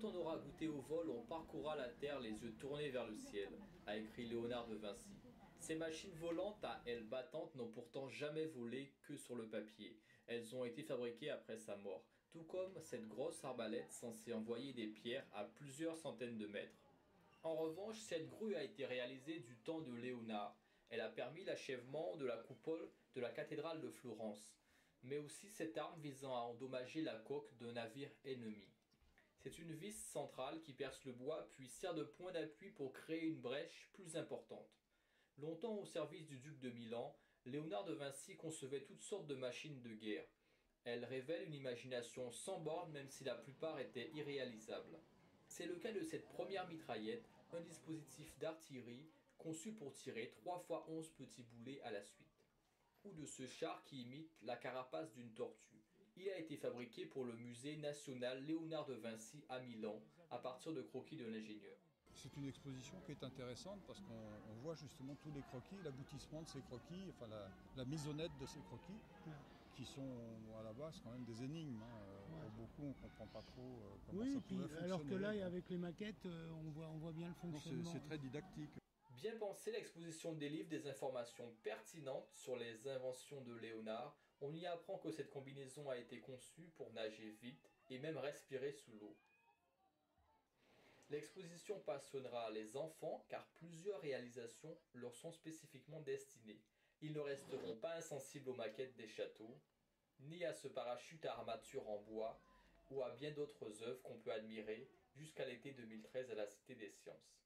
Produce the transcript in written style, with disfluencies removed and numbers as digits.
Quand on aura goûté au vol, on parcourra la terre les yeux tournés vers le ciel, a écrit Léonard de Vinci. Ces machines volantes à ailes battantes n'ont pourtant jamais volé que sur le papier. Elles ont été fabriquées après sa mort, tout comme cette grosse arbalète censée envoyer des pierres à plusieurs centaines de mètres. En revanche, cette grue a été réalisée du temps de Léonard. Elle a permis l'achèvement de la coupole de la cathédrale de Florence, mais aussi cette arme visant à endommager la coque d'un navire ennemi. C'est une vis centrale qui perce le bois puis sert de point d'appui pour créer une brèche plus importante. Longtemps au service du duc de Milan, Léonard de Vinci concevait toutes sortes de machines de guerre. Elles révèlent une imagination sans borne même si la plupart étaient irréalisables. C'est le cas de cette première mitraillette, un dispositif d'artillerie conçu pour tirer 3 fois 11 petits boulets à la suite. Ou de ce char qui imite la carapace d'une tortue. Il a été fabriqué pour le musée national Léonard de Vinci à Milan à partir de croquis de l'ingénieur. C'est une exposition qui est intéressante parce qu'on voit justement tous les croquis, l'aboutissement de ces croquis, enfin la maisonnette de ces croquis, qui sont à la base quand même des énigmes. Pour beaucoup, on ne comprend pas trop comment ça pouvait fonctionner. Alors que là, avec les maquettes, on voit bien le fonctionnement. C'est très didactique. Bien pensé, l'exposition délivre des informations pertinentes sur les inventions de Léonard. On y apprend que cette combinaison a été conçue pour nager vite et même respirer sous l'eau. L'exposition passionnera les enfants car plusieurs réalisations leur sont spécifiquement destinées. Ils ne resteront pas insensibles aux maquettes des châteaux, ni à ce parachute à armature en bois ou à bien d'autres œuvres qu'on peut admirer jusqu'à l'été 2013 à la Cité des Sciences.